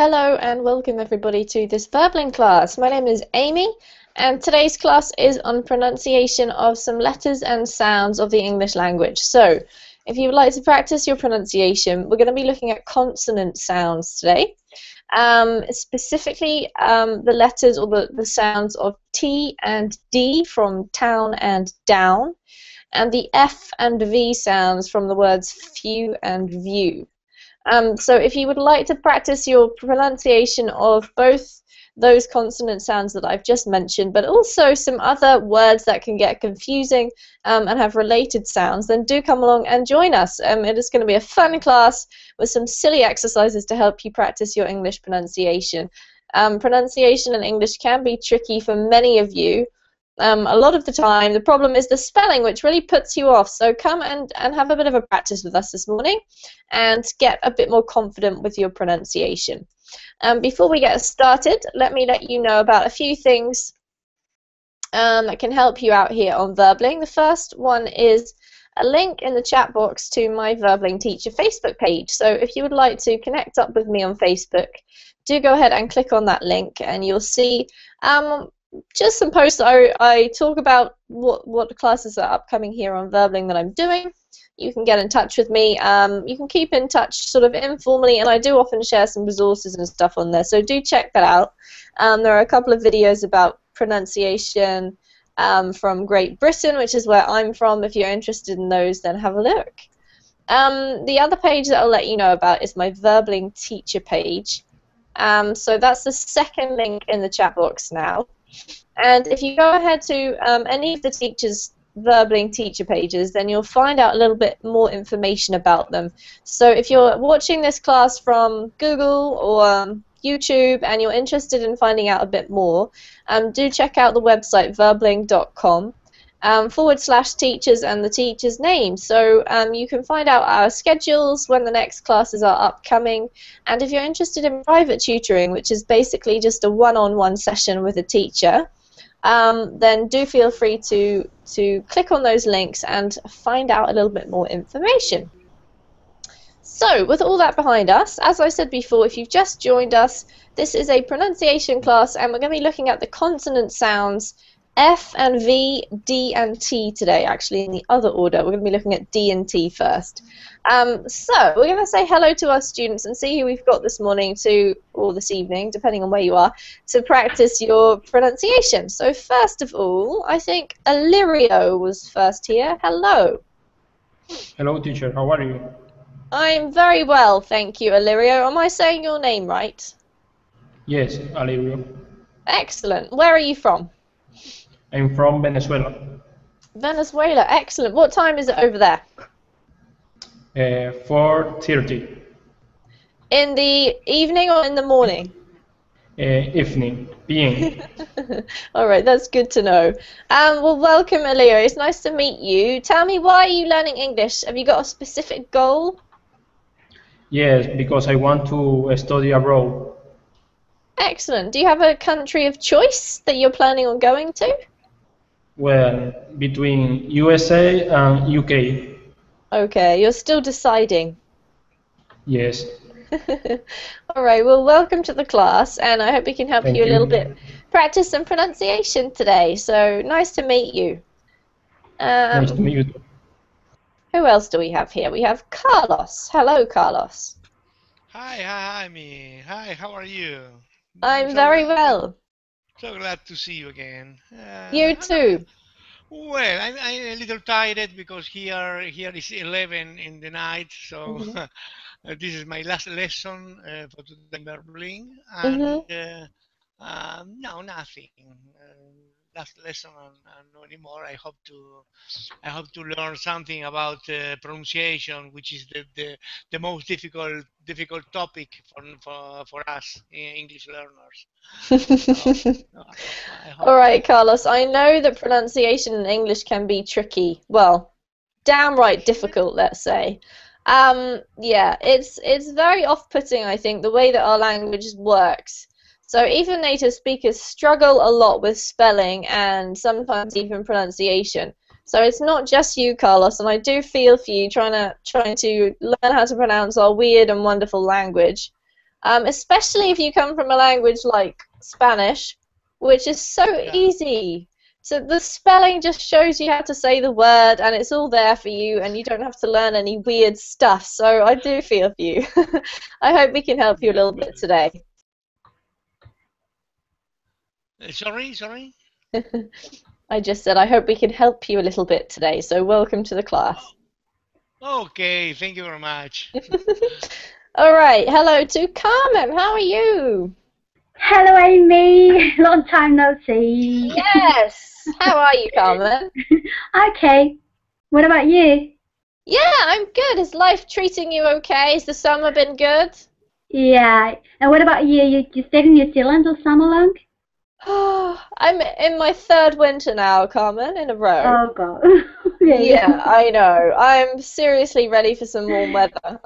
Hello and welcome everybody to this Verbling class. My name is Amy and today's class is on pronunciation of some letters and sounds of the English language. So if you would like to practice your pronunciation, we're going to be looking at consonant sounds today. Specifically the letters or the sounds of T and D from town and down, and the F and V sounds from the words few and view. So if you would like to practice your pronunciation of both those consonant sounds that I've just mentioned, but also some other words that can get confusing and have related sounds, then do come along and join us. It is going to be a fun class with some silly exercises to help you practice your English pronunciation. Pronunciation in English can be tricky for many of you. A lot of the time, the problem is the spelling, which really puts you off. So come and have a bit of a practice with us this morning and get a bit more confident with your pronunciation. Before we get started, let me let you know about a few things that can help you out here on Verbling. The first one is a link in the chat box to my Verbling Teacher Facebook page. So if you would like to connect up with me on Facebook, do go ahead and click on that link and you'll see just some posts. I talk about what the classes are upcoming here on Verbling that I'm doing. You can get in touch with me. You can keep in touch sort of informally, and I do often share some resources and stuff on there, so do check that out. There are a couple of videos about pronunciation from Great Britain, which is where I'm from. If you're interested in those, then have a look. The other page that I'll let you know about is my Verbling Teacher page. So that's the second link in the chat box now. And if you go ahead to any of the teachers' Verbling Teacher pages, then you'll find out a little bit more information about them. So if you're watching this class from Google or YouTube and you're interested in finding out a bit more, do check out the website verbling.com /teachers and the teacher's name. So you can find out our schedules, when the next classes are upcoming, and if you're interested in private tutoring, which is basically just a one-on-one session with a teacher, then do feel free to click on those links and find out a little bit more information. So with all that behind us, as I said before, if you've just joined us, this is a pronunciation class and we're going to be looking at the consonant sounds F and V, D and T today, actually in the other order. We're going to be looking at D and T first. So we're going to say hello to our students and see who we've got this morning or this evening, depending on where you are, to practice your pronunciation. So first of all, I think Illyrio was first here. Hello. Hello, teacher. How are you? I'm very well, thank you, Illyrio. Am I saying your name right? Yes, Illyrio. Excellent. Where are you from? I'm from Venezuela. Venezuela, excellent. What time is it over there? 4:30. In the evening or in the morning? Evening, PM. All right, that's good to know. Well, welcome, Illyrio. It's nice to meet you. Tell me, why are you learning English? Have you got a specific goal? Yes, because I want to study abroad. Excellent. Do you have a country of choice that you're planning on going to? Well, between USA and UK. Okay, you're still deciding. Yes. All right, well, welcome to the class, and I hope we can help Thank you a you. little bit practice some pronunciation today. So, nice to meet you. Nice to meet you too. Who else do we have here? We have Carlos. Hello, Carlos. Hi, Amy. Hi, how are you? I'm very well. So glad to see you again. You too. Well, I'm a little tired because here is 11 in the night, so this is my last lesson for today in Berlin, and no, nothing. Last lesson and no anymore. I hope to learn something about pronunciation, which is the most difficult topic for us English learners. So, I hope. All right, Carlos, I know that pronunciation in English can be tricky. Well, downright difficult, let's say. Yeah, it's very off-putting, I think, the way that our language works. So even native speakers struggle a lot with spelling and sometimes even pronunciation. So it's not just you, Carlos, and I do feel for you trying to learn how to pronounce our weird and wonderful language. especially if you come from a language like Spanish, which is so Yeah. easy. So the spelling just shows you how to say the word, and it's all there for you, and you don't have to learn any weird stuff. So I do feel for you. I hope we can help you a little bit today. Sorry. I just said I hope we can help you a little bit today. So welcome to the class. Okay, thank you very much. All right, hello to Carmen. How are you? Hello, Amy. Long time no see. Yes. How are you, Carmen? Okay. What about you? Yeah, I'm good. Is life treating you okay? Has the summer been good? Yeah. And what about you? You stayed in New Zealand all summer long? I'm in my third winter now, Carmen, in a row. Oh God. Yeah, I know. I'm seriously ready for some warm weather. But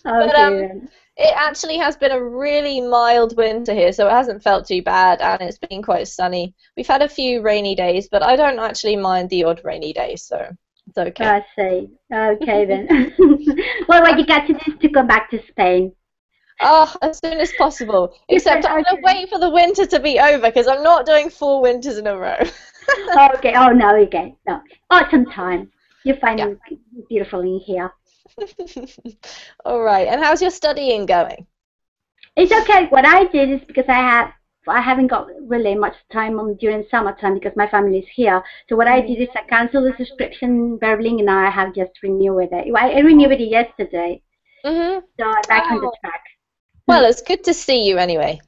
Okay then. it actually has been a really mild winter here, so it hasn't felt too bad, and it's been quite sunny. We've had a few rainy days, but I don't actually mind the odd rainy day, so it's okay. I see. Okay then. Well, what you got to do is to go back to Spain. Oh, as soon as possible. Except I'm going to Okay. wait for the winter to be over because I'm not doing 4 winters in a row. Okay. Oh no, okay. No. Autumn time. You're finding it beautiful in here. All right. And how's your studying going? It's okay. What I did is because I haven't got really much time on during summertime because my family is here. So what I did is I canceled the subscription in Berlin and now I have just renewed it. I renewed it yesterday. Mm-hmm. So I'm back on the track. Well, it's good to see you anyway.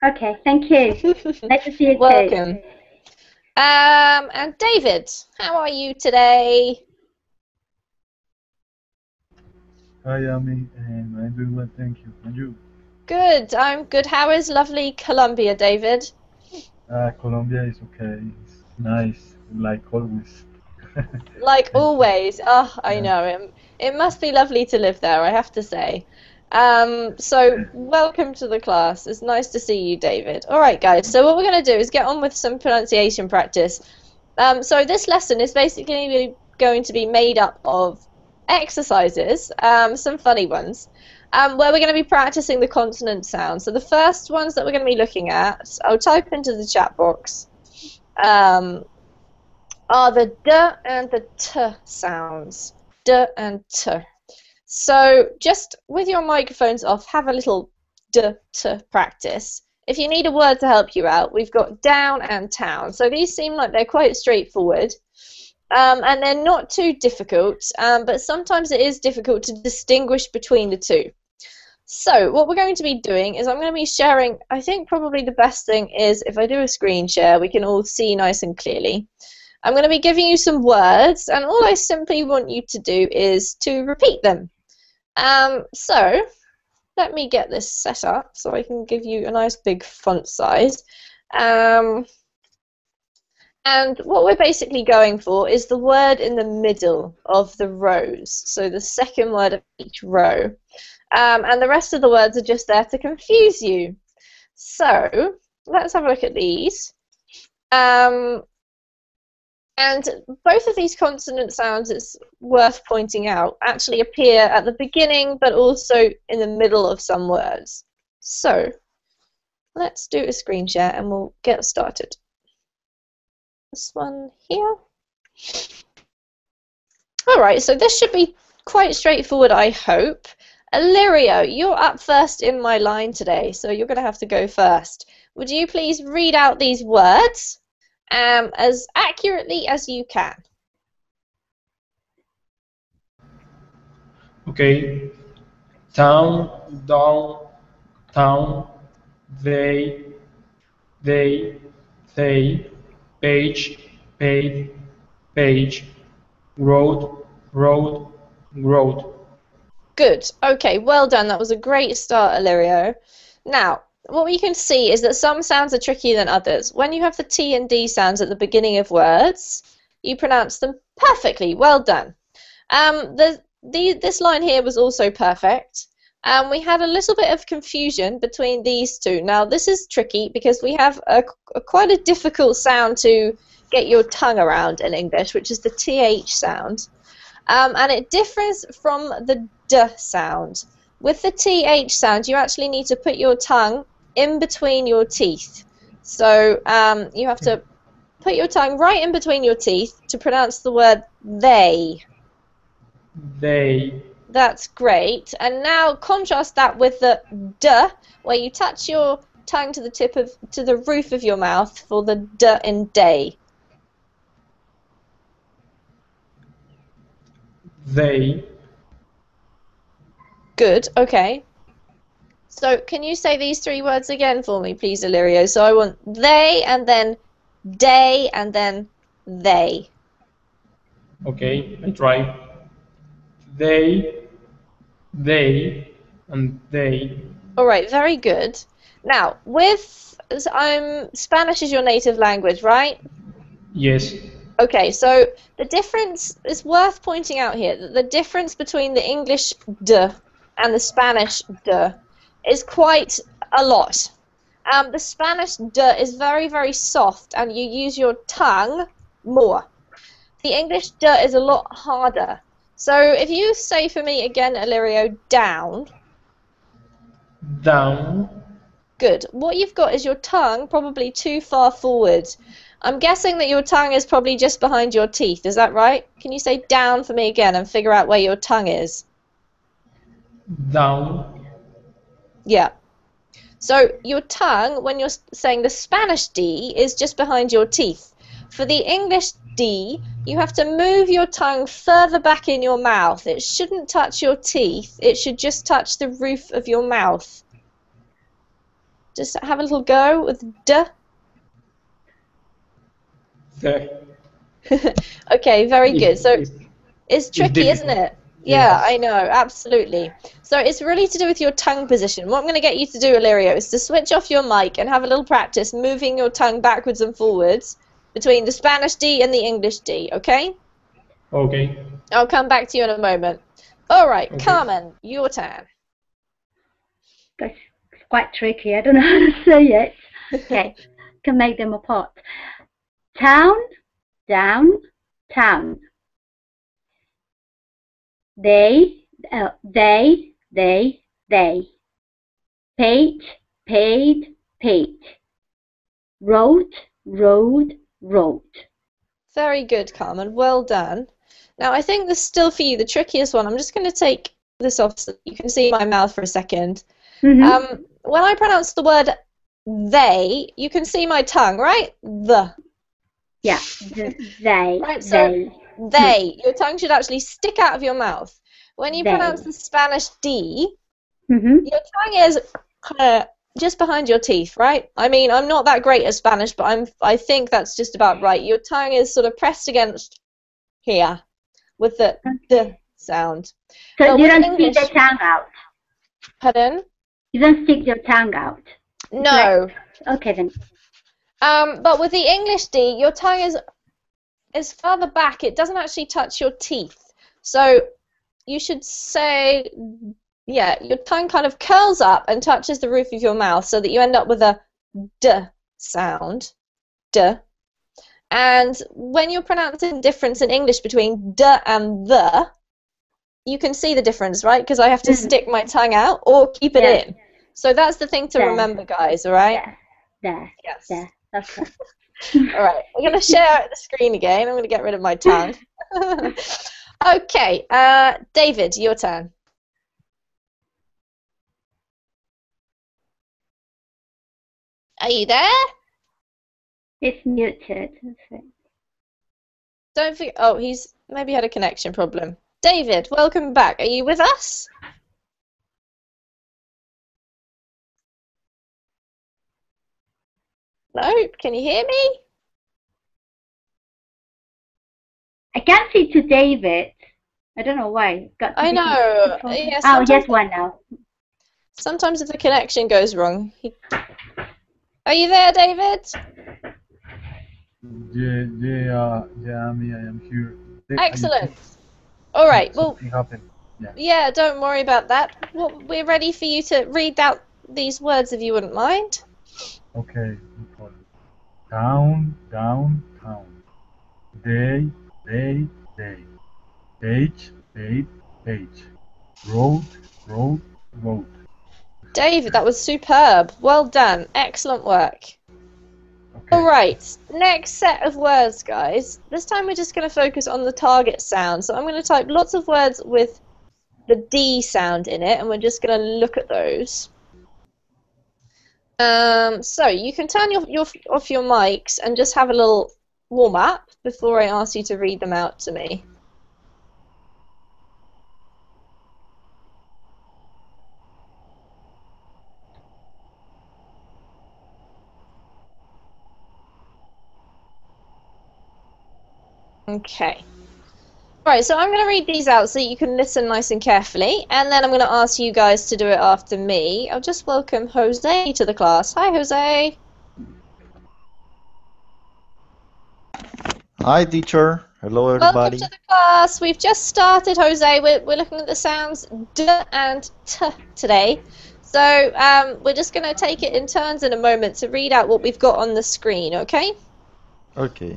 Okay, thank you. Nice to see you too. Welcome. And David, how are you today? Hi, Amy, and I'm doing well, thank you. And you? Good, I'm good. How is lovely Colombia, David? Colombia is okay. It's nice, like always. Like always. Oh, I Yeah. know. It must be lovely to live there, I have to say. So welcome to the class. It's nice to see you, David. All right, guys. So what we're going to do is get on with some pronunciation practice. So this lesson is basically going to be made up of exercises, some funny ones, where we're going to be practicing the consonant sounds. So the first ones that we're going to be looking at, I'll type into the chat box, are the D and the T sounds. D and T. So just with your microphones off, have a little D, T practice. If you need a word to help you out, we've got down and town. So these seem like they're quite straightforward. And they're not too difficult, but sometimes it is difficult to distinguish between the two. So what we're going to be doing is I'm going to be sharing, I think probably the best thing is if I do a screen share, we can all see nice and clearly. I'm going to be giving you some words, and all I simply want you to do is to repeat them. So let me get this set up so I can give you a nice big font size. And what we're basically going for is the word in the middle of the rows, so the second word of each row. And the rest of the words are just there to confuse you. So let's have a look at these. And both of these consonant sounds, it's worth pointing out, actually appear at the beginning but also in the middle of some words. So let's do a screen share and we'll get started. This one here. Alright, so this should be quite straightforward, I hope. Illyrio, you're up first in my line today, so you're going to have to go first. Would you please read out these words as accurately as you can? Okay. Town, down, town, they, they, page, paid, page, road, road, road. Good. Okay, well done. That was a great start, Illyrio. Now, what we can see is that some sounds are trickier than others. When you have the T and D sounds at the beginning of words, you pronounce them perfectly. Well done. This line here was also perfect. We had a little bit of confusion between these two. Now, this is tricky because we have quite a difficult sound to get your tongue around in English, which is the TH sound. And it differs from the D sound. with the TH sound, you actually need to put your tongue in between your teeth. So you have to put your tongue right in between your teeth to pronounce the word they. They. That's great. And now contrast that with the D, where you touch your tongue to the roof of your mouth for the D in day. They. Good, okay. So can you say these three words again for me, please, Illyrio? So I want they, and then day, and then they. Okay, I try. They, and they. All right, very good. Now, Spanish is your native language, right? Yes. Okay, so the difference is worth pointing out here that the difference between the English de and the Spanish de is quite a lot. The Spanish de is very, very soft, and you use your tongue more. The English de is a lot harder. So if you say for me again, Illyrio, down. Down. Good. What you've got is your tongue probably too far forward. I'm guessing that your tongue is probably just behind your teeth. Is that right? Can you say down for me again and figure out where your tongue is? Down. Yeah. So your tongue, when you're saying the Spanish D, is just behind your teeth. For the English D, you have to move your tongue further back in your mouth. It shouldn't touch your teeth. It should just touch the roof of your mouth. Just have a little go with D. The. Okay, very good. So it's tricky, isn't difficult. it? Yeah, Yes. I know, absolutely. So it's really to do with your tongue position. What I'm going to get you to do, Illyrio, is to switch off your mic and have a little practice moving your tongue backwards and forwards between the Spanish D and the English D, okay? Okay. I'll come back to you in a moment. All right, Okay. Carmen, your turn. It's quite tricky. I don't know how to say it. Okay, can make them apart. Town, down, town. They. Page, paid, page. Road, road, road. Very good, Carmen. Well done. Now, I think this is still for you the trickiest one. I'm just going to take this off so you can see my mouth for a second. Mm-hmm. When I pronounce the word they, you can see my tongue, right? The. Yeah, they. Right, so they. your tongue should actually stick out of your mouth. When you They. pronounce the Spanish D, Mm-hmm. your tongue is kind of just behind your teeth, right? I mean, I'm not that great at Spanish, but I think that's just about right. Your tongue is sort of pressed against here with the D sound. So But you with don't English, stick the tongue out. pardon? You don't stick your tongue out. No. Okay then. But with the English D, your tongue is further back. It doesn't actually touch your teeth. So you should say, yeah, your tongue kind of curls up and touches the roof of your mouth so that you end up with a D sound. D. And when you're pronouncing the difference in English between D and the, you can see the difference, right? Because I have to stick my tongue out or keep it in. So that's the thing to remember, guys, all right? There. Yes. There. Okay. All right, we're going to share the screen again. I'm going to get rid of my tongue. Okay, David, your turn. Are you there? It's muted. Don't forget. Oh, he's maybe had a connection problem. David, welcome back. Are you with us? No? Can you hear me? I can't see to David. I don't know why. I know. Yeah, oh, yes, one now. Sometimes if the connection goes wrong. Are you there, David? Yeah, me, I am here. Excellent. All right. Well, something happened. yeah, don't worry about that. Well, we're ready for you to read out these words if you wouldn't mind. Okay, no problem. Town, down, town. Day, day. Page, page. Road, road, Goat. David, that was superb. Well done. Excellent work. Okay. Alright, next set of words, guys. This time we're just going to focus on the target sound. So I'm going to type lots of words with the D sound in it, and we're just going to look at those. So you can turn off your mics and just have a little warm-up before I ask you to read them out to me. Okay. Right, so I'm going to read these out so you can listen nice and carefully, and then I'm going to ask you guys to do it after me. I'll just welcome Jose to the class. Hi, Jose. Hi, teacher. Hello, Welcome everybody. to the class. We've just started, Jose. We're looking at the sounds D and T today. So we're just going to take it in turns in a moment to read out what we've got on the screen, okay? Okay.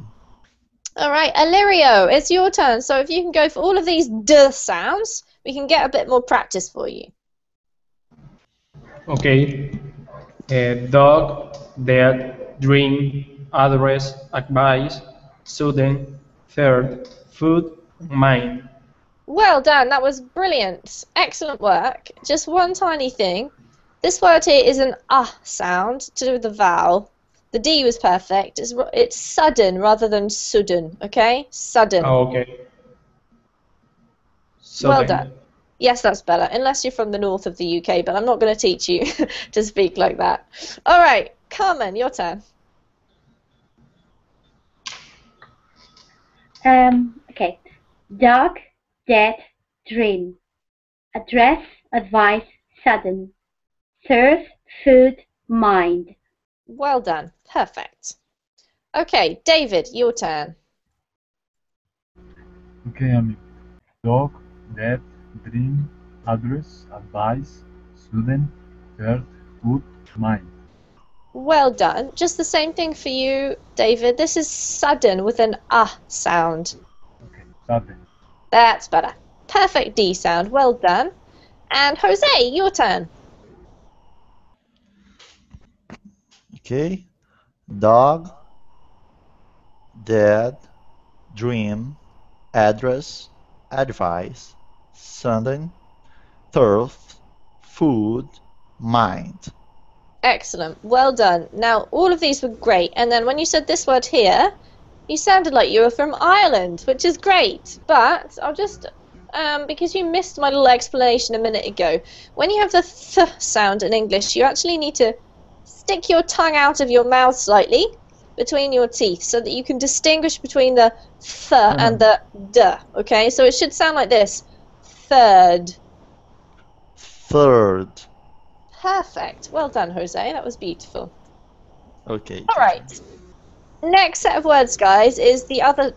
All right, Illyrio, it's your turn. So if you can go for all of these D sounds, we can get a bit more practice for you. Okay. Dog, dad, dream, address, advice, student, third, food, mind. Well done, that was brilliant. Excellent work. Just one tiny thing. This word here is an sound to do with the vowel. The D was perfect. It's sudden rather than sudden, okay? Sudden. Oh, okay. Well done. Yes, that's better, unless you're from the north of the UK, but I'm not going to teach you to speak like that. All right, Carmen, your turn. Okay. Dog, dad, dream. Address, advice, sudden. Serve, food, mind. Well done. Perfect. Okay, David, your turn. Okay, amigo. Dog, dad, dream, address, advice, student, third, food, mind. Well done. Just the same thing for you, David. This is sudden with an sound. Okay, sudden. That's better. Perfect D sound. Well done. And Jose, your turn. Okay. Dog, dad, dream, address, advice, Sunday, thirst, food, mind. Excellent. Well done. Now, all of these were great. And then when you said this word here, you sounded like you were from Ireland, which is great. But I'll just, because you missed my little explanation a minute ago, when you have the th sound in English, you actually need to stick your tongue out of your mouth slightly between your teeth so that you can distinguish between the th and the d, okay? So it should sound like this. Third. Third. Perfect. Well done, Jose. That was beautiful. Okay. All right. Next set of words, guys, is the other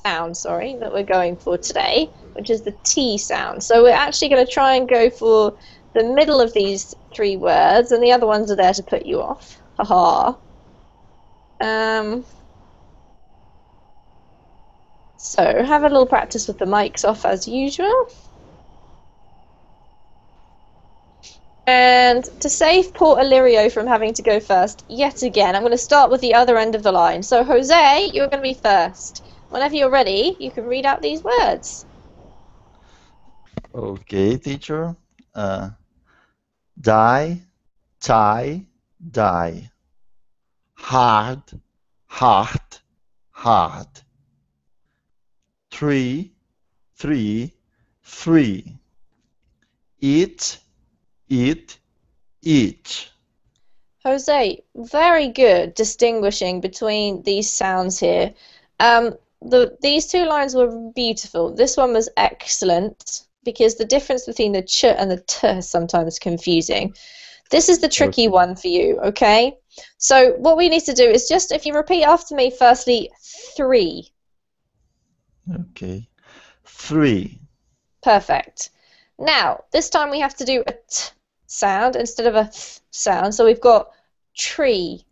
sound, sorry, that we're going for today, which is the T sound. So we're actually going to try and go for the middle of these three words, and the other ones are there to put you off. Haha. So have a little practice with the mics off as usual. And to save poor Illyrio from having to go first, yet again, I'm going to start with the other end of the line. So, Jose, you're going to be first. Whenever you're ready, you can read out these words. Okay, teacher. Die, tie, die. Hard, hard, hard. Three, three, three. Eat, eat, eat. Jose, very good distinguishing between these sounds here. These two lines were beautiful. This one was excellent because the difference between the ch and the t is sometimes confusing. This is the tricky one for you, okay? So what we need to do is just, if you repeat after me, firstly, three. Okay. Three. Perfect. Now, this time we have to do a t sound instead of a th sound. So we've got tree.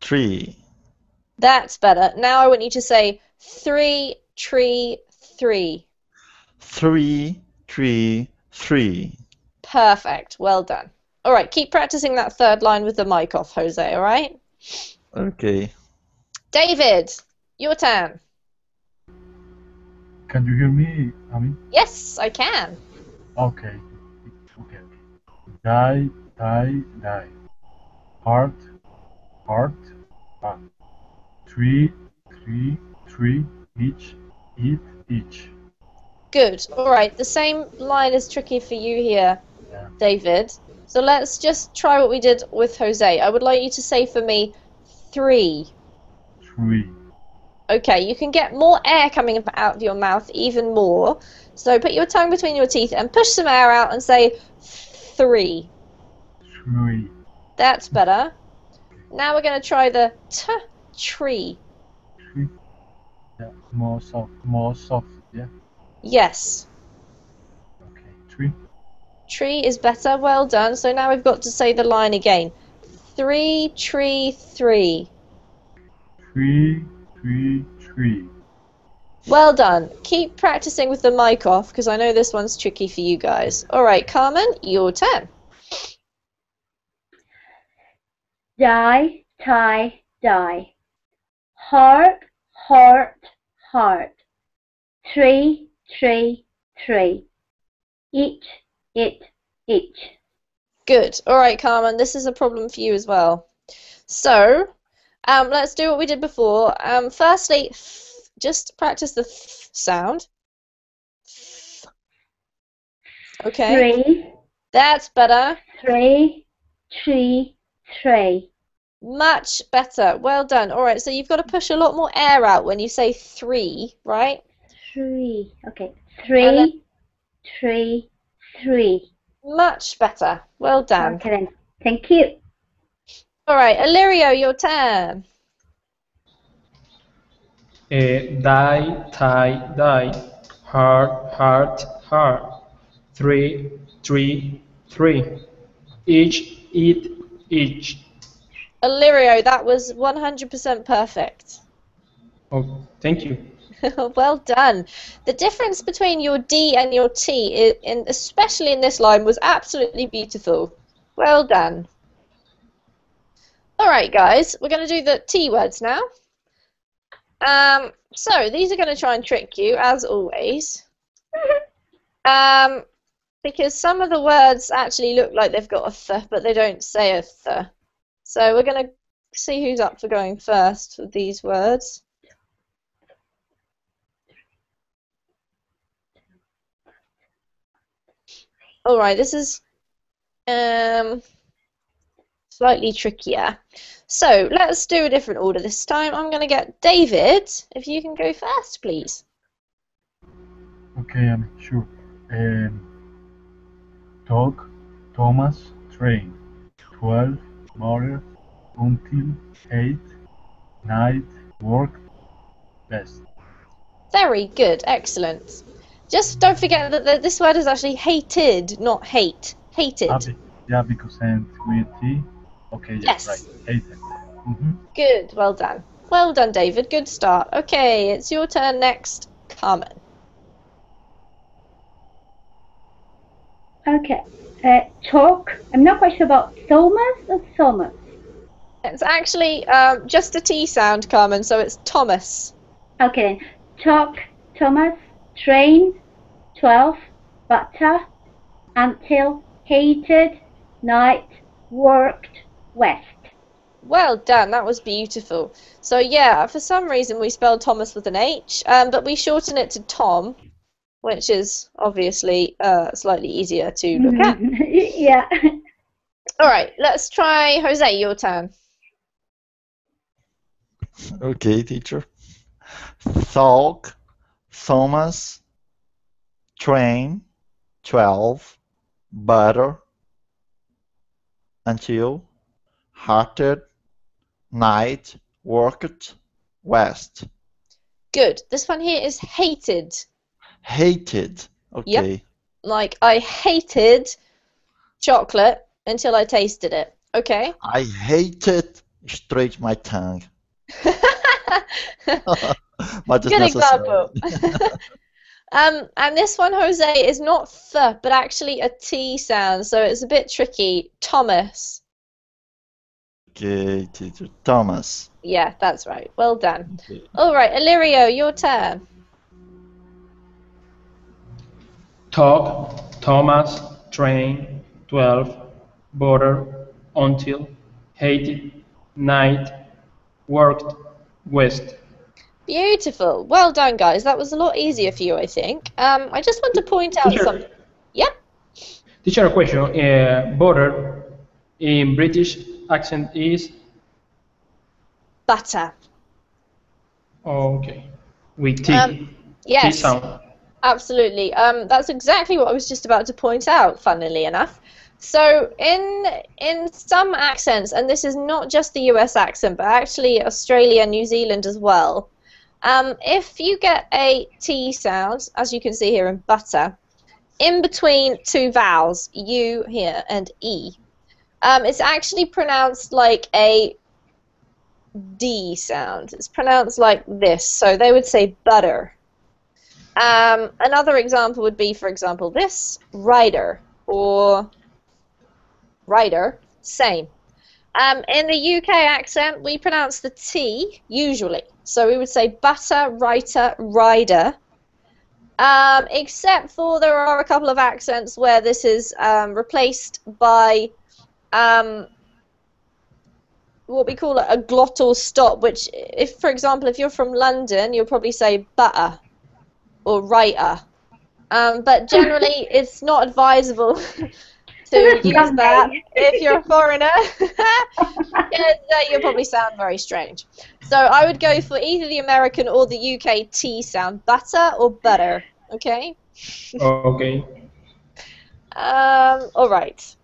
Tree. That's better. Now I want you to say three, tree, three. 3, 3, 3. Perfect. Well done. All right, keep practicing that third line with the mic off, Jose, all right? Okay. David, your turn. Can you hear me? I mean, Yes, I can. okay. Okay. Die, die, die. Heart, heart, heart. Three, three, three. Each, eat, each. Good. All right, the same line is tricky for you here, Yeah. David. So let's just try what we did with Jose. I would like you to say for me 3. 3. Okay, you can get more air coming out of your mouth even more. So put your tongue between your teeth and push some air out and say 3. 3. That's better. Now we're going to try the tree. 3. Yeah. More soft. More soft. Yeah. Yes. Okay. 3. Tree is better. Well done. So now we've got to say the line again. 3, tree, 3. 3, 3, 3. Well done. Keep practicing with the mic off because I know this one's tricky for you guys. All right, Carmen, your turn. Die, tie, die. Heart, heart, heart. Tree, tree, tree. Each, it, each. Good. All right, Carmen, this is a problem for you as well. So, let's do what we did before. Firstly, just practice the th sound. Okay, 3, that's better. 3, tree, tree. Much better. Well done. All right, so you've got to push a lot more air out when you say 3, right? 3. Okay. And then 3, 3, 3. much better. Well done. Okay then. Thank you. All right, Illyrio, your turn. Die, tie, die. Heart, heart, heart. 3, 3, 3. Each, eat, each. Illyrio, that was 100% perfect. Oh, thank you. Well done. The difference between your D and your T, especially in this line, was absolutely beautiful. Well done. All right, guys, we're going to do the T words now. So these are going to try and trick you, as always. Because some of the words actually look like they've got a th, but they don't say a th. So we're going to see who's up for going first with these words. All right, this is slightly trickier. So let's do a different order this time. I'm going to get David, if you can go first, please. Okay, I'm sure. Dog, Thomas, train. 12, mother, until 8, night, work, best. Very good, excellent. Just don't forget that this word is actually hated, not hate. Hated. Yeah, because and with T. Okay, yes, right. Hated. Good, well done. Well done, David. Good start. Okay, it's your turn next. Carmen. Okay. Talk. I'm not quite sure about Thomas or Thomas. It's actually just a T sound, Carmen, so it's Thomas. Okay. Talk, Thomas, train, 12, butter, until, hated, night, worked, west. Well done, that was beautiful. So yeah, for some reason we spelled Thomas with an H, but we shorten it to Tom, which is obviously slightly easier to look at. Yeah. All right, let's try Jose, your turn. Okay, teacher. Talk, Thomas, train, 12, butter, until, hearted, night, worked, west. Good. This one here is hated. Hated. Okay. Yep. Like I hated chocolate until I tasted it. Okay. I hated straight my tongue. But it's Good necessary. example. And this one, Jose, is not th, but actually a T sound, so it's a bit tricky. Thomas. Okay, teacher. Thomas. Yeah, that's right. Well done. Okay. All right, Illyrio, your turn. Talk, Thomas, train, 12, border, until, hated, night, worked, west. Beautiful. Well done, guys. That was a lot easier for you, I think. I just want to point out Teacher, something. Yep. teacher, a question. Border in British accent is Butter. okay with T. T Yes. sound. Absolutely. That's exactly what I was just about to point out, funnily enough. So in some accents, and this is not just the US accent, but actually Australia, New Zealand as well, if you get a T sound, as you can see here in butter, in between two vowels, U here and E, it's actually pronounced like a D sound. It's pronounced like this. So they would say butter. Another example would be, for example, this, rider, or rider, same. In the UK accent, we pronounce the T, usually. So we would say butter, writer, rider. Except for there are a couple of accents where this is replaced by what we call a glottal stop, which, if, for example, if you're from London, you'll probably say butter or writer. But generally, it's not advisable to use that if you're a foreigner. You'll probably sound very strange. So I would go for either the American or the UK T sound, butter or butter. Okay. Okay. All right.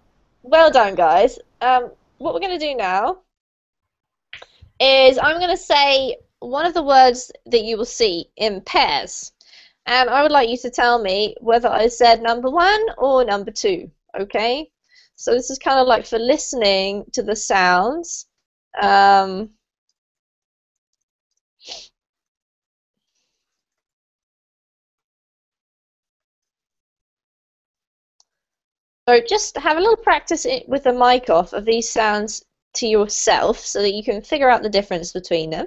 Well done, guys. What we're going to do now is I'm going to say one of the words that you will see in pairs. And I would like you to tell me whether I said number 1 or number 2, okay? So this is kind of like for listening to the sounds. So just have a little practice with the mic off of these sounds to yourself so that you can figure out the difference between them.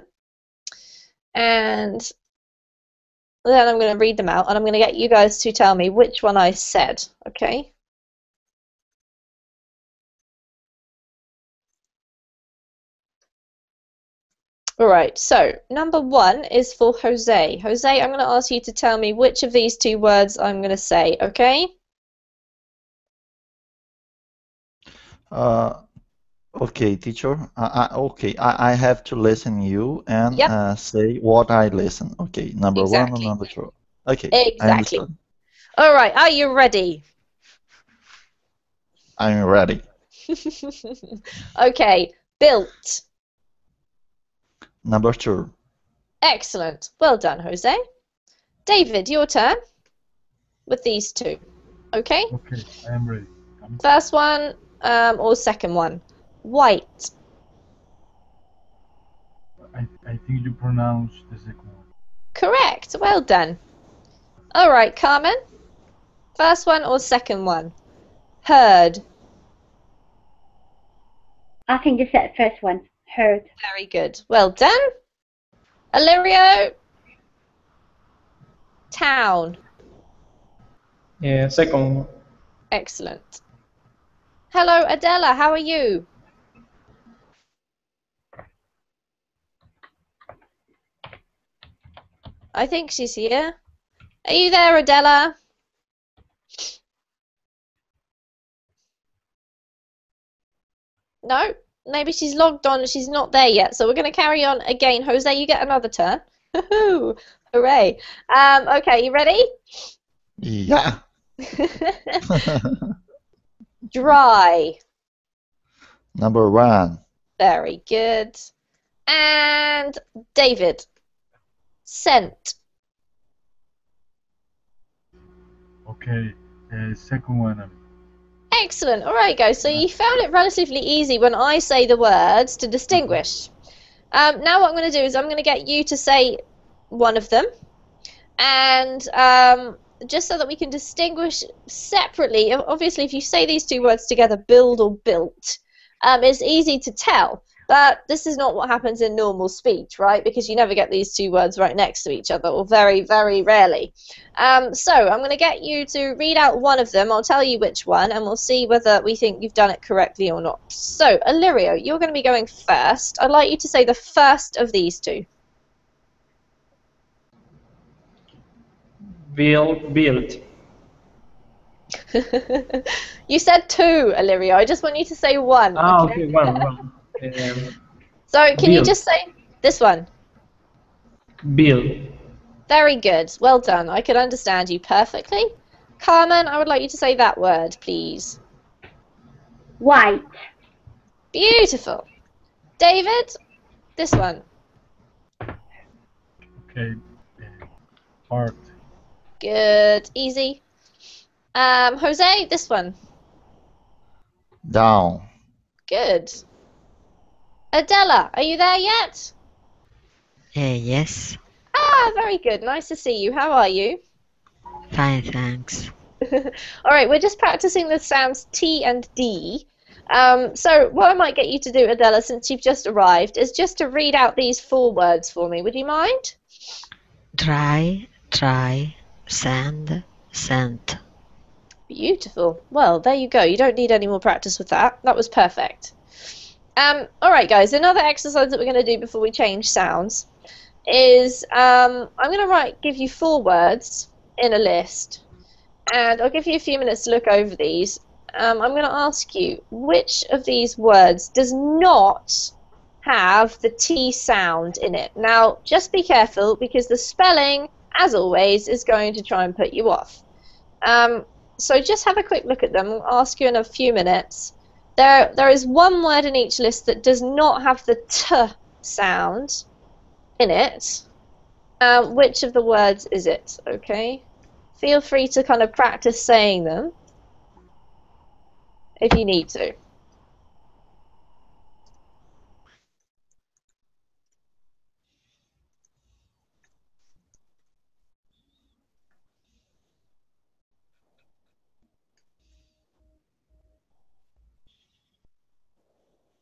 And then I'm going to read them out, and I'm going to get you guys to tell me which one I said, okay? All right, so number 1 is for Jose. Jose, I'm going to ask you to tell me which of these 2 words I'm going to say, okay? Okay, teacher. Okay, I have to listen you and Yep. say what I listen. Okay, number 1 or Exactly. number 2. Okay, I Exactly. understand. All right, are you ready? I'm ready. Okay, built. Number 2. Excellent. Well done, Jose. David, your turn with these 2. Okay? Okay, I am ready. First one or second one? White. I think you pronounce the second one. Correct. Well done. All right, Carmen. First one or second one? Heard. I think you said first one. Heard. Very good. Well done. Illyrio. Town. Yeah, second. Excellent. Hello, Adela. How are you? I think she's here. Are you there, Adela? No, maybe she's logged on and she's not there yet. So we're going to carry on again. Jose, you get another turn. Hooray. Okay, you ready? Yeah. Dry. Number 1. Very good. And David. Scent. Okay, second one. Excellent. All right, guys. So you found it relatively easy when I say the words to distinguish. Now what I'm going to do is I'm going to get you to say one of them, And just so that we can distinguish separately, obviously if you say these two words together, build or built, it's easy to tell. But this is not what happens in normal speech, right? Because you never get these two words right next to each other, or very, very rarely. So I'm going to get you to read out one of them. I'll tell you which one, and we'll see whether we think you've done it correctly or not. So, Illyrio, you're going to be going first. I'd like you to say the first of these two. Build. You said two, Illyrio. I just want you to say one. Ah, Okay? okay, one. So, can you Build. just say this one? Build. Very good. Well done. I could understand you perfectly. Carmen, I would like you to say that word, please. White. Beautiful. David, this one. Okay. Art. Good. Easy. Jose, this one. Down. Good. Adela, are you there yet? Yes. Ah, very good. Nice to see you. How are you? Fine, thanks. All right, we're just practicing the sounds T and D. So what I might get you to do, Adela, since you've just arrived, is just to read out these 4 words for me. Would you mind? Dry, try, sand, scent. Beautiful. Well, there you go. You don't need any more practice with that. That was perfect. All right, guys. Another exercise that we're going to do before we change sounds is I'm going to give you 4 words in a list, and I'll give you a few minutes to look over these. I'm going to ask you which of these words does not have the T sound in it. Now, just be careful because the spelling, as always, is going to try and put you off. So just have a quick look at them. I'll ask you in a few minutes. There is 1 word in each list that does not have the T sound in it. Which of the words is it? Okay. Feel free to kind of practice saying them if you need to.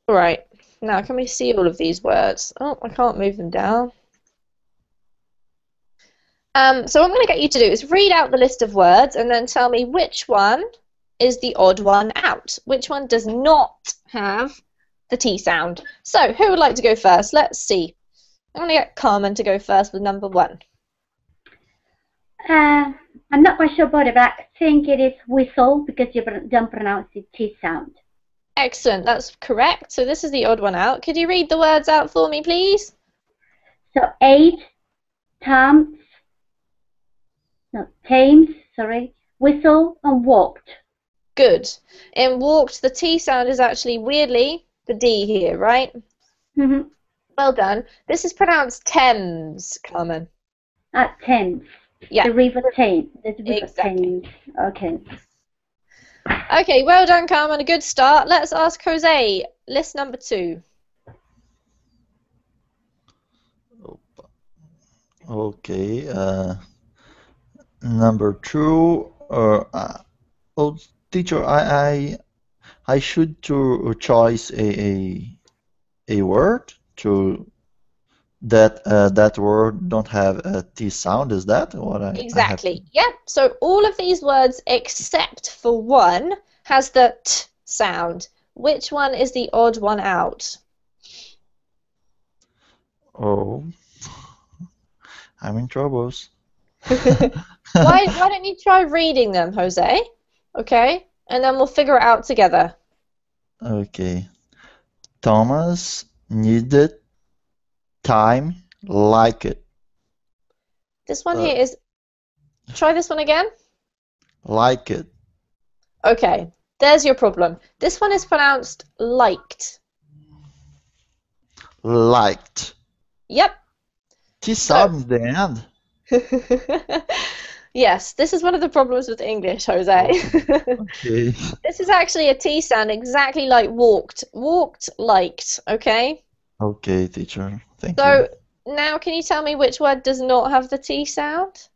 Right. Now, can we see all of these words? Oh, I can't move them down. So what I'm going to get you to do is read out the list of words and then tell me which one is the odd one out. Which one does not have the T sound? So, who would like to go first? Let's see. I'm going to get Carmen to go first with number 1. I'm not quite sure about it, but I think it is whistle because you don't pronounce the T sound. Excellent, that's correct. So this is the odd one out. Could you read the words out for me, please? So tames, whistle, and walked. Good. In walked, the T sound is actually weirdly the D here, right? Mm-hmm. Well done. This is pronounced Thames, Carmen. Thames. Yeah. The river Thames. The river Exactly. Thames. Okay. Okay, well done, Carmen. A good start. Let's ask Jose. List number 2. Okay. Number 2. Oh, teacher, I should to choose a word to that word don't have a T sound. Is that what I have Exactly. to... Yep. So all of these words except for one has the T sound. Which one is the odd one out? Oh, I'm in troubles. Why don't you try reading them, Jose? Okay, and then we'll figure it out together. Okay. Thomas needed time like it. This one here is... Try this one again. Like it. Okay, there's your problem. This one is pronounced liked. Liked. Yep. T sound in the end. Yes, this is one of the problems with English, Jose. Okay. This is actually a T sound exactly like walked. Walked, liked, okay? Okay, teacher. Thank you. So now can you tell me which word does not have the T sound?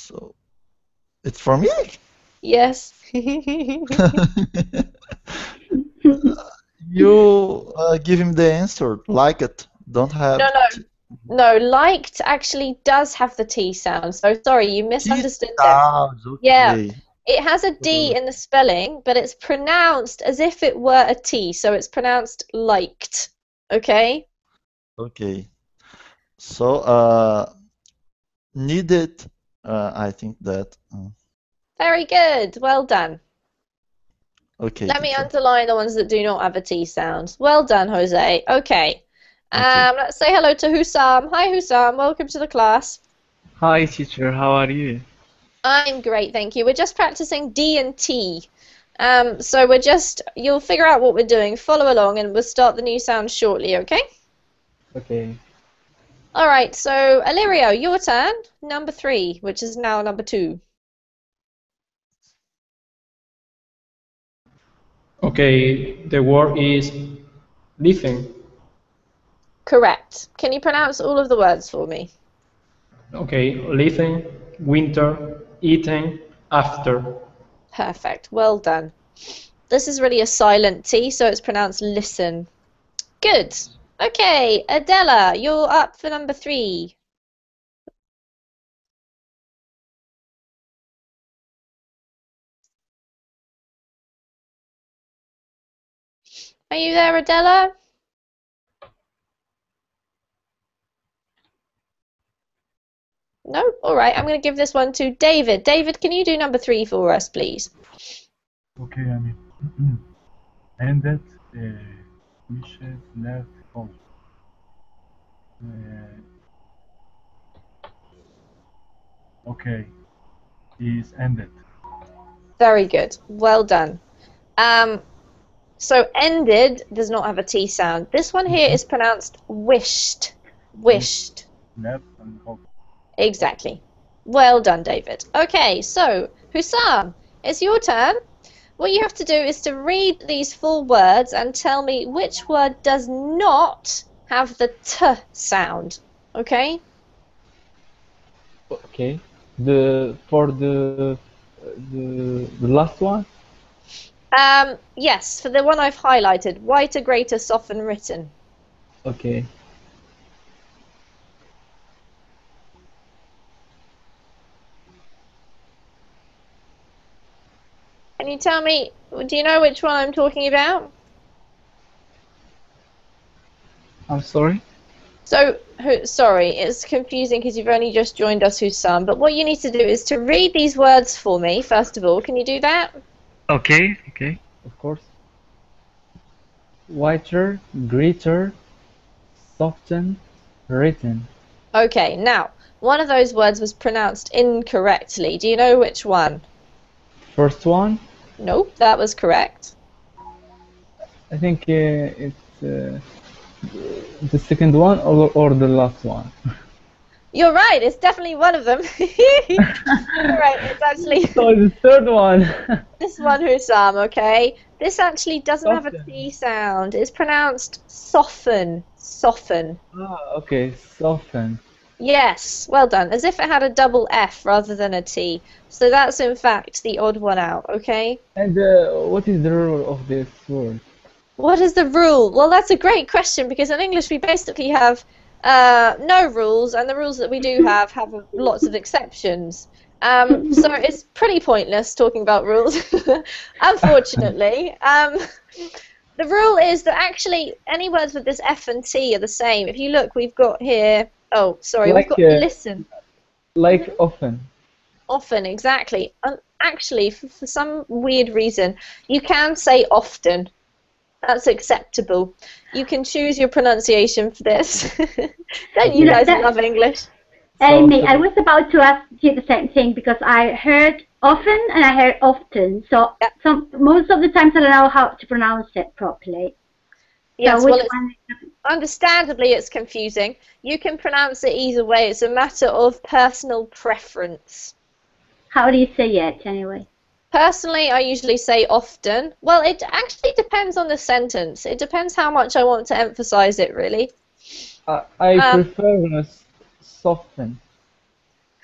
So it's for me. Yes. You give him the answer. Like it. Don't have No, no. No, liked actually does have the T sound. So sorry, you T misunderstood there. sounds. Yeah, Okay. it has a D in the spelling, but it's pronounced as if it were a T, so it's pronounced liked. Okay? Okay. So needed. I think that. Very good. Well done. Okay, Let me teacher. underline the ones that do not have a T sound. Well done, Jose. Okay. Okay. Let's say hello to Hussam. Hi, Hussam. Welcome to the class. Hi, teacher. How are you? I'm great, thank you. We're just practicing D and T. So you'll figure out what we're doing. Follow along and we'll start the new sounds shortly, okay? Okay. All right, so Illyrio, your turn. Number 3, which is now number 2. Okay, the word is listen. Correct. Can you pronounce all of the words for me? Okay, listen, winter, eating, after. Perfect. Well done. This is really a silent T, so it's pronounced listen. Good. Okay, Adela, you're up for number 3. Are you there, Adela? No? All right, I'm going to give this one to David. David, can you do number 3 for us, please? Okay, I mean, ended, finished, left, home. Okay, is ended. Very good. Well done. So ended does not have a T sound. This one here is pronounced wished. Wished. Left and home. Exactly. Well done, David. Okay, so Hussam, it's your turn. What you have to do is to read these full words and tell me which word does not have the T sound. Okay? Okay. The last one. Yes, for the one I've highlighted, whiter, greater, soften, written. Okay. Can you tell me, do you know which one I'm talking about? I'm sorry. So, sorry, it's confusing because you've only just joined us, Hussam, but what you need to do is to read these words for me, first of all. Can you do that? Okay. Okay. Of course. Whiter, greater, soften, written. Okay, now, one of those words was pronounced incorrectly. Do you know which one? First one. Nope, that was correct. I think it's the second one or the last one. You're right, it's definitely one of them. You're right, it's actually So the third one. this one, Hussam, okay? This actually doesn't have a Soften. T sound. It's pronounced soften. Soften. Ah, okay. Soften. Yes, well done. As if it had a double F rather than a T. So that's in fact the odd one out, okay? And what is the rule of this word? What is the rule? Well, that's a great question because in English we basically have no rules, and the rules that we do have lots of exceptions. So it's pretty pointless talking about rules, unfortunately. The rule is that actually any words with this F and T are the same. If you look, we've got here. Oh, sorry, we've got listen. Like often. Often, exactly. Actually, for some weird reason, you can say often. That's acceptable. You can choose your pronunciation for this. Don't you guys love English? Amy, I was about to ask you the same thing because I heard often and I heard often. So most of the times I don't know how to pronounce it properly. Yes, so well, understandably it's confusing. You can pronounce it either way. It's a matter of personal preference. How do you say it anyway? Personally, I usually say often. Well, it actually depends on the sentence. It depends how much I want to emphasize it, really. I prefer soften.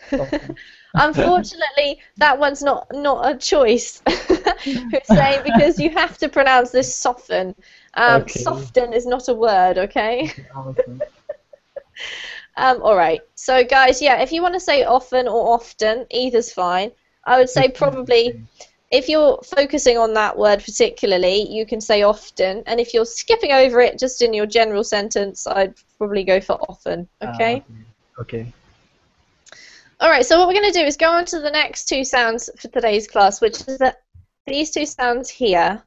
Soften. Unfortunately, that one's not a choice, Hussein, because you have to pronounce this soften. Okay. Soften is not a word, okay? Awesome. All right. So, guys, yeah, if you want to say often or often, either's fine. I would say probably, if you're focusing on that word particularly, you can say often, and if you're skipping over it just in your general sentence, I'd probably go for often, okay? Okay. All right, so what we're going to do is go on to the next two sounds for today's class, which is these two sounds here,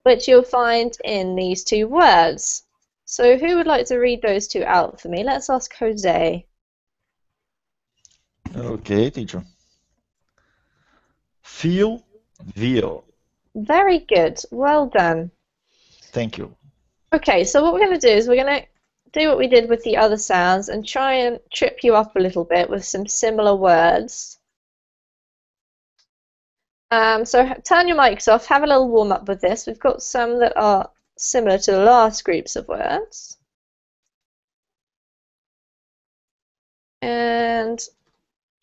which you'll find in these two words. So who would like to read those two out for me? Let's ask Jose. Okay, teacher. Feel, veal. Very good. Well done. Thank you. Okay, so what we're going to do is we're going to do what we did with the other sounds and try and trip you up a little bit with some similar words. So turn your mics off, have a little warm up with this. We've got some that are similar to the last groups of words. And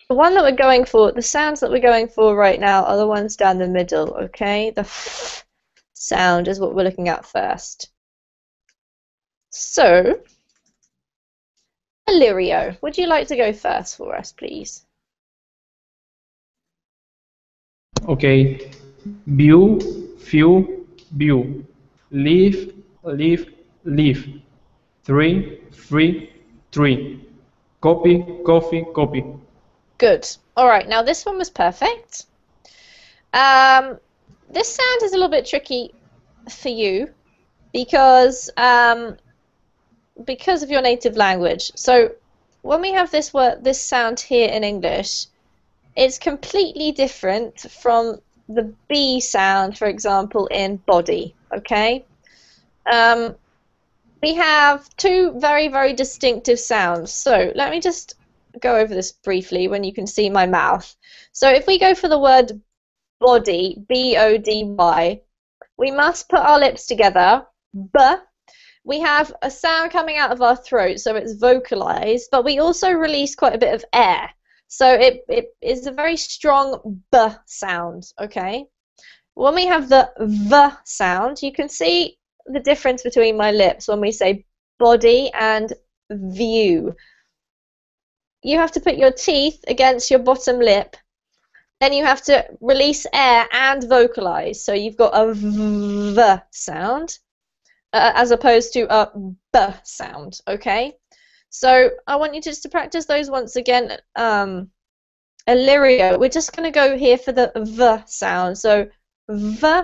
the one that we're going for, the sounds that we're going for right now are the ones down the middle, okay? The f sound is what we're looking at first. So, Illyrio, would you like to go first for us, please? Okay. View, few, view. Leave, leave, leave. Three, free, tree. Copy, coffee, copy. Good. All right, now this one was perfect. This sound is a little bit tricky for you because of your native language. So when we have this word, this sound here in English, it's completely different from the B sound, for example, in body. Okay. We have two very, very distinctive sounds. So let me just go over this briefly when you can see my mouth. So if we go for the word body, B-O-D-Y, we must put our lips together, B. We have a sound coming out of our throat, so it's vocalized, but we also release quite a bit of air. So it is a very strong B sound, okay? When we have the V sound, you can see the difference between my lips when we say body and view. You have to put your teeth against your bottom lip, then you have to release air and vocalize. So you've got a V sound as opposed to a B sound, okay? So I want you just to practice those once again. Illyrio, we're just going to go here for the V sound. So V,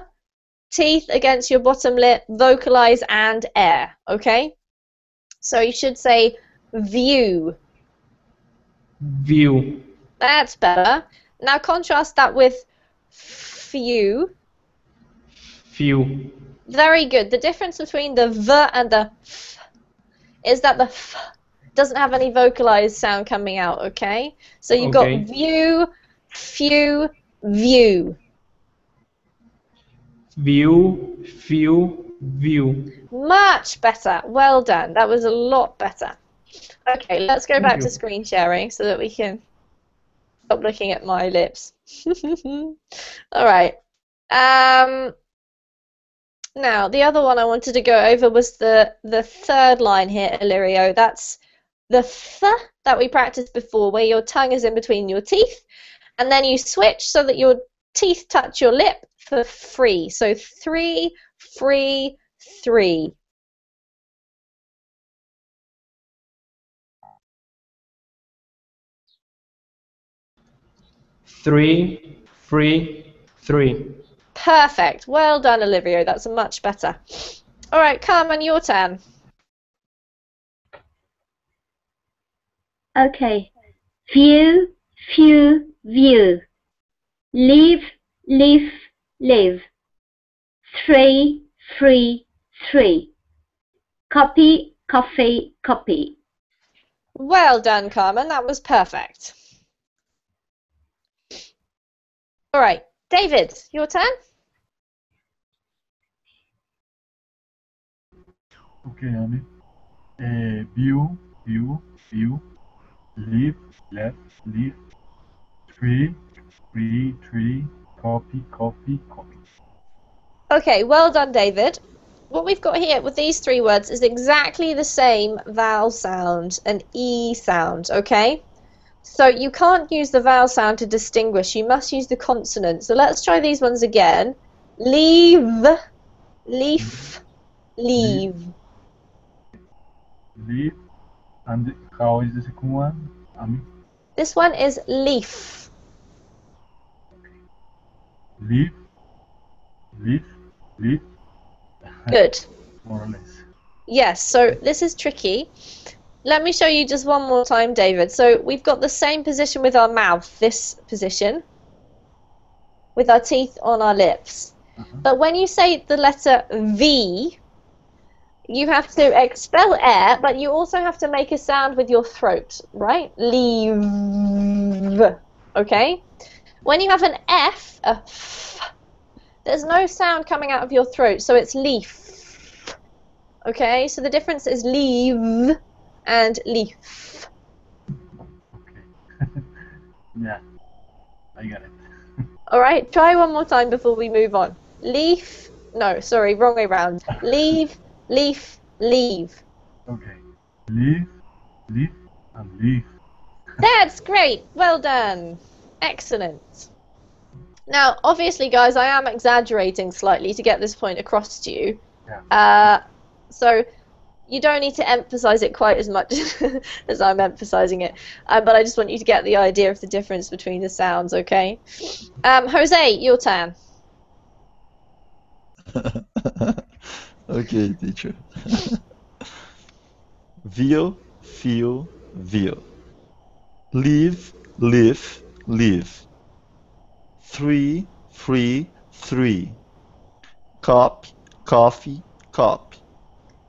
teeth against your bottom lip, vocalize and air, okay? So you should say view. View. That's better. Now contrast that with few. Few. Very good. The difference between the V and the F is that the F doesn't have any vocalized sound coming out, okay? So you've got view, few, view. View, few, view. Much better. Well done. That was a lot better. Okay, let's go back to screen sharing so that we can stop looking at my lips. All right. Now, the other one I wanted to go over was the third line here, Illyrio. That's the th that we practiced before, where your tongue is in between your teeth, and then you switch so that your teeth touch your lip for free. So 3, free, 3. Three, free, three. Perfect. Well done, Illyrio. That's much better. All right, Carmen, your turn. Okay. View, few, view. Leave, leave, live. 3, free, 3. Copy, coffee, copy. Well done, Carmen. That was perfect. All right, David, your turn. Okay, Annie. View, view, view. Leave, left, leave. Free, free, copy, copy, copy. Okay, well done, David. What we've got here with these three words is exactly the same vowel sound, an E sound, okay? So you can't use the vowel sound to distinguish, you must use the consonant. So let's try these ones again. Leave, leaf, leave. Leaf. And how is the second one? This one is leaf. Leaf, leaf, leaf. Good. More or less. Yes, so this is tricky. Let me show you just one more time, David. So we've got the same position with our mouth, this position, with our teeth on our lips. But when you say the letter V, you have to expel air, but you also have to make a sound with your throat, right? Leave. Okay? When you have an F, a F, there's no sound coming out of your throat, so it's leaf. Okay? So the difference is leave and leaf. Okay. Yeah, I got it. Alright, try one more time before we move on. Leaf, no, sorry, wrong way round. Leave, leaf, leave. Okay. Leaf, leaf, and leaf. That's great, well done. Excellent. Now, obviously, guys, I am exaggerating slightly to get this point across to you. Yeah. So you don't need to emphasize it quite as much as I'm emphasizing it, but I just want you to get the idea of the difference between the sounds, okay? Jose, your turn. Okay, teacher. Veal, feel, veal. Leave, live, live. Three, free, three. Copy, coffee, copy.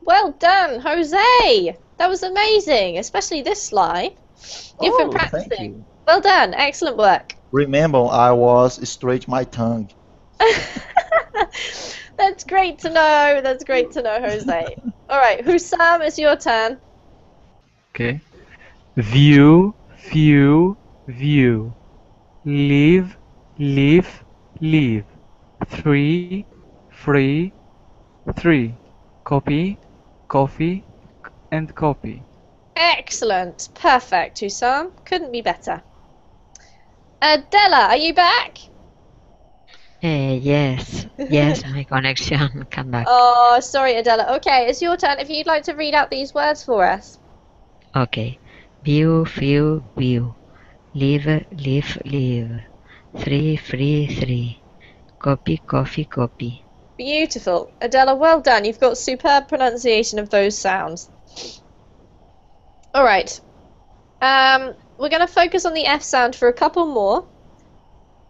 Well done, Jose! That was amazing, especially this line. You've been practicing. Thank you. Well done, excellent work. Remember, I was straight my tongue. That's great to know. That's great to know, Jose. All right, Hussam, it's your turn. Okay. View, view, view. Leave, leave, leave. Three, free, three. Copy, coffee, and copy. Excellent. Perfect, Hussam. Couldn't be better. Della, are you back? Yes, yes, my connection come back. Oh, sorry, Adela. Okay, it's your turn. If you'd like to read out these words for us. Okay. View, view, view. Leave, leave, leave. Three, free, three. Copy, coffee, copy. Beautiful. Adela, well done. You've got superb pronunciation of those sounds. All right. We're going to focus on the F sound for a couple more.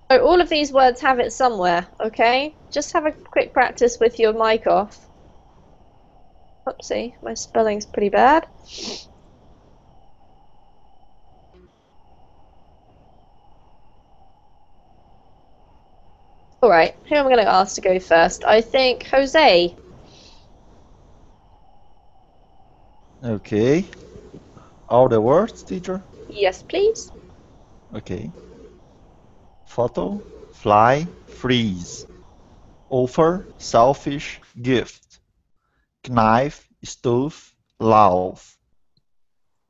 So all of these words have it somewhere, okay? Just have a quick practice with your mic off. Oopsie, my spelling's pretty bad. Alright, who am I going to ask to go first? I think Jose. Okay. All the words, teacher? Yes, please. Okay. Photo, fly, freeze. Offer, selfish, gift. Knife, stove, laugh.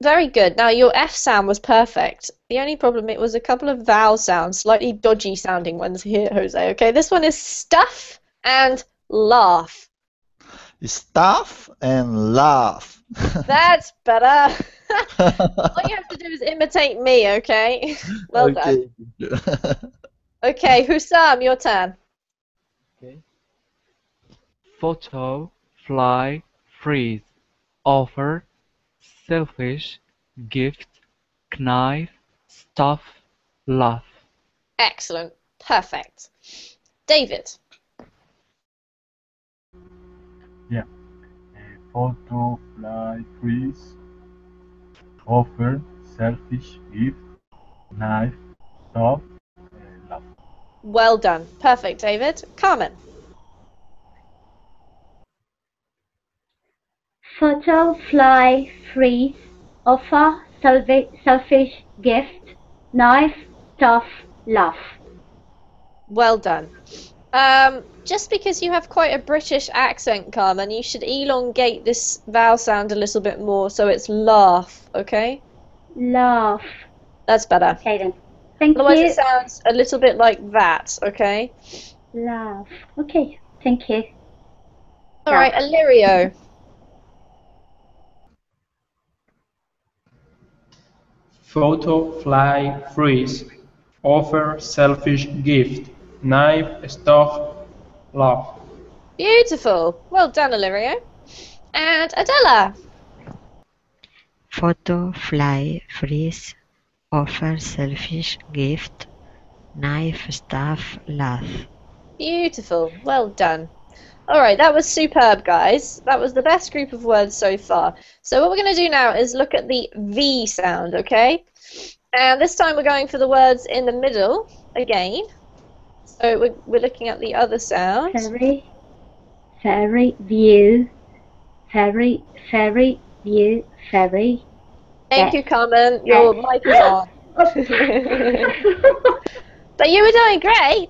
Very good. Now, your F sound was perfect. The only problem, it was a couple of vowel sounds, slightly dodgy sounding ones here, Jose. Okay, this one is stuff and laugh. Stuff and laugh. That's better. All you have to do is imitate me, okay? Well done. Okay, Hussam, your turn. Okay. Photo, fly, freeze. Offer, selfish, gift, knife, stuff, laugh. Excellent. Perfect. David. Yeah. Photo, fly, freeze. Offer, selfish, gift, knife, stop, love. Well done. Perfect, David. Carmen. Photo, fly, freeze, offer, selfish, gift, knife, stuff, laugh. Well done. Just because you have quite a British accent, Carmen, you should elongate this vowel sound a little bit more so it's laugh, okay? Laugh. That's better. Okay then. Thank Otherwise it you. sounds a little bit like that, okay? Laugh. Okay, thank you. Alright, Illyrio. Photo, fly, freeze. Offer, selfish gift. Knife, stuff, love. Beautiful. Well done, Illyrio. And Adela. Photo, fly, freeze, offer, selfish, gift, knife, staff, laugh. Beautiful. Well done. Alright, that was superb, guys. That was the best group of words so far. So what we're going to do now is look at the V sound, okay? And this time we're going for the words in the middle again. So we're looking at the other sound. Ferry, view, ferry, view, ferry. Thank you, Carmen. Your mic is on. But you were doing great.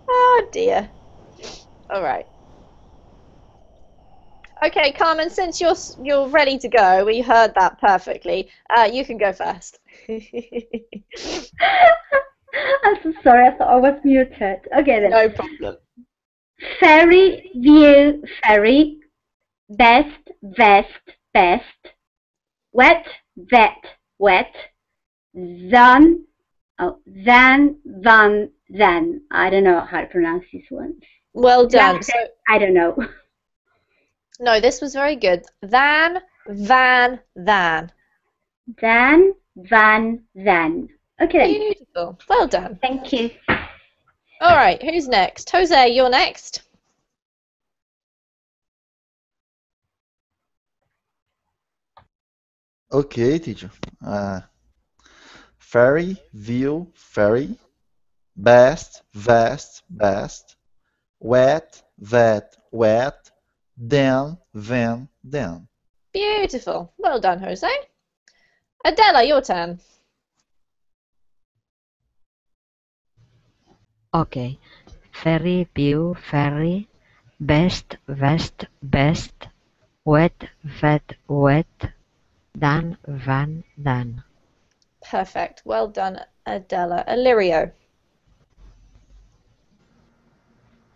Oh dear. All right. Okay, Carmen, since you're ready to go, we heard that perfectly. You can go first. I'm so sorry, I thought I was muted. Okay then. No problem. Ferry, view, ferry. Best, vest, best. Wet, vet, wet. Then, then. I don't know how to pronounce this one. Well done. So, I don't know. no, this was very good. Than, van, than. Then, van, then. Okay. Beautiful. Well done. Thank you. All right, who's next? Jose, you're next. Okay, teacher. Ferry, view, ferry. Best, vest, best. Wet, vet, wet. Then, then. Beautiful. Well done, Jose. Adela, your turn. Okay. Ferry, view, ferry. Best, vest, best. Wet, vet, wet. Dan, van, dan. Perfect. Well done, Adela. Illyrio.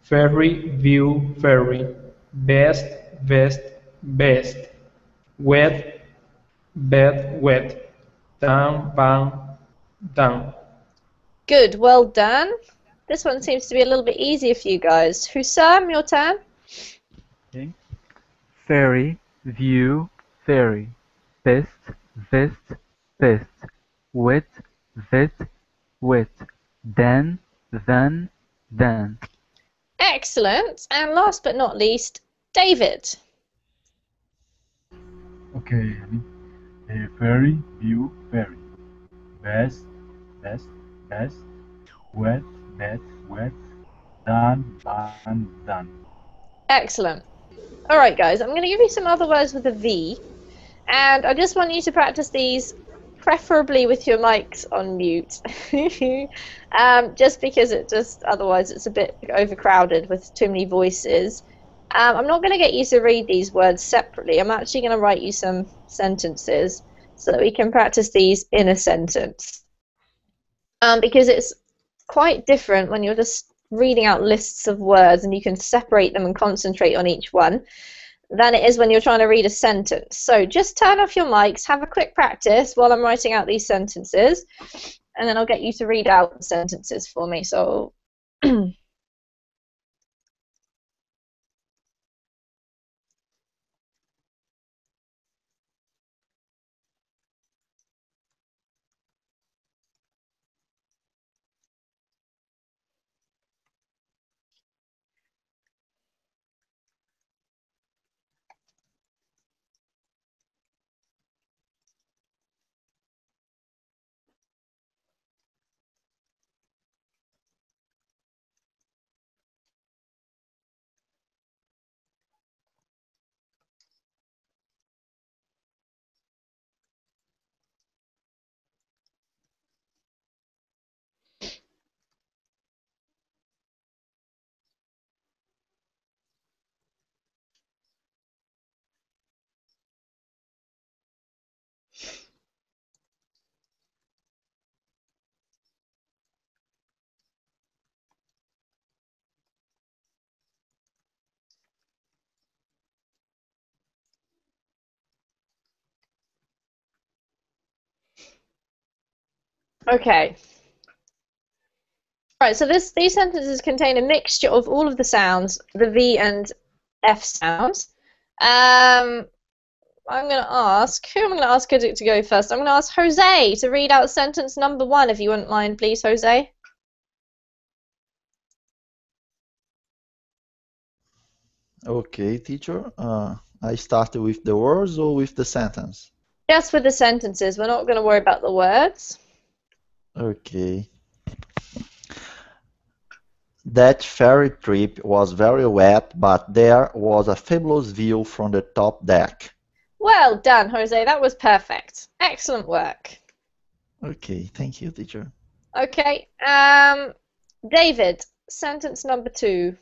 Ferry, view, ferry. Best, vest, best. Wet, bed, wet. Down, bang, down. Good. Well done. This one seems to be a little bit easier for you guys. Husam, your turn. Okay. Ferry, view, ferry. Best, vest, best. Wet, vet, wet. Then, then. Excellent. And last but not least, David. Okay, ferry, view, ferry. Best, best, best. Wet, bed, wet. Done, done. Excellent. All right, guys, I'm going to give you some other words with a V, and I just want you to practice these, preferably with your mics on mute, just because otherwise it's a bit overcrowded with too many voices. I'm not going to get you to read these words separately. I'm actually going to write you some sentences so that we can practice these in a sentence, because it's quite different when you're just reading out lists of words and you can separate them and concentrate on each one than it is when you're trying to read a sentence. So just turn off your mics, have a quick practice while I'm writing out these sentences, and then I'll get you to read out the sentences for me. So Okay. Right, so these sentences contain a mixture of all of the sounds, the V and F sounds. I'm going to ask, who am I going to ask to go first? I'm going to ask Jose to read out sentence number 1, if you wouldn't mind, please, Jose. Okay, teacher. I start with the words or with the sentence? Just with the sentences. We're not going to worry about the words. Okay. That ferry trip was very wet, but there was a fabulous view from the top deck. Well done, Jose. That was perfect. Excellent work. Okay, thank you, teacher. Okay. David, sentence number 2.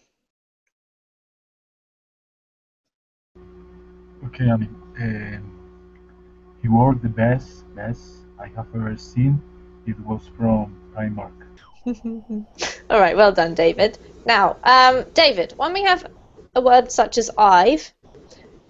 Okay, I mean, he wore the best I have ever seen. It was from Primark. All right, well done, David. Now, David, when we have a word such as I've,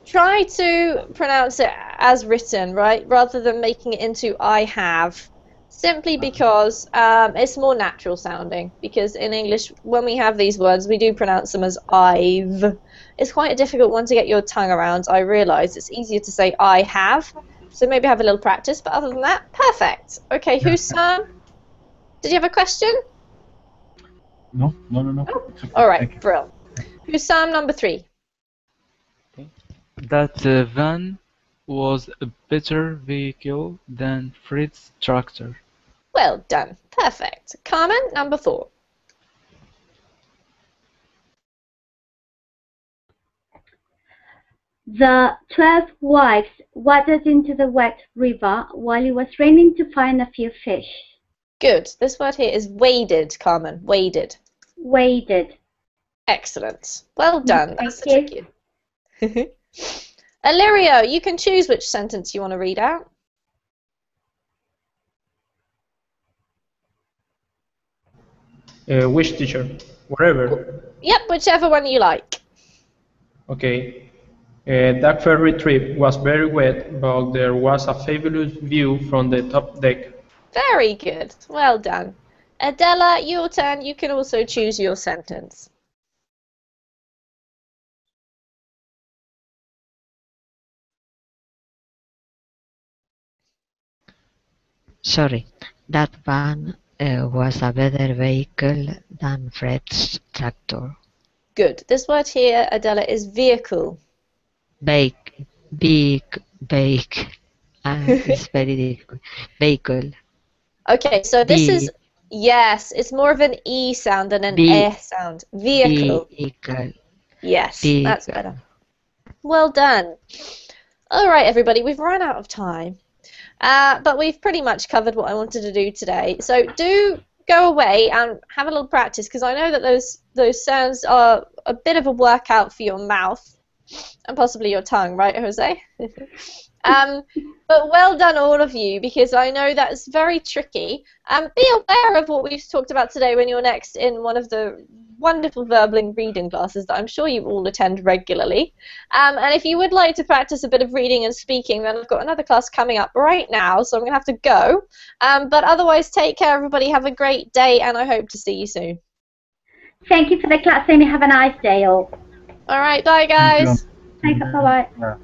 try to pronounce it as written, right, rather than making it into I have, simply because it's more natural sounding. Because in English, when we have these words, we do pronounce them as I've. It's quite a difficult one to get your tongue around, I realise. It's easier to say I have, so maybe have a little practice, but other than that, perfect. Okay, Hussam, did you have a question? No. Oh, It's okay. all right, Thank you. brilliant. Hussam, number 3. That van was a better vehicle than Fred's tractor. Well done. Perfect. Carmen, number 4. The 12 wives waded into the wet river while it was raining to find a few fish. Good. This word here is waded, Carmen. Waded. Waded. Excellent. Well done. That's the Thank tricky. Illyrio, you can choose which sentence you want to read out. Which teacher? Whatever. Yep, whichever one you like. Okay. That ferry trip was very wet, but there was a fabulous view from the top deck. Very good. Well done. Adela, your turn. You can also choose your sentence. Sorry, that van was a better vehicle than Fred's tractor. Good. This word here, Adela, is vehicle. Bake. It's very difficult. Vehicle. Okay, so this is, yes, it's more of an E sound than an E sound. Vehicle. Vehicle. Yes, Vehicle. that's better. Well done. All right, everybody, we've run out of time. But we've pretty much covered what I wanted to do today. So do go away and have a little practice, because I know that those sounds are a bit of a workout for your mouth and possibly your tongue, right, Jose? But well done, all of you, because I know that's very tricky. Be aware of what we've talked about today when you're next in one of the wonderful verbal reading classes that I'm sure you all attend regularly. And if you would like to practice a bit of reading and speaking, then I've got another class coming up right now, so I'm going to have to go. But otherwise, take care, everybody. Have a great day, and I hope to see you soon. Thank you for the class, Amy. Have a nice day, all. All right, bye, guys. Thank you. Bye-bye. Yeah.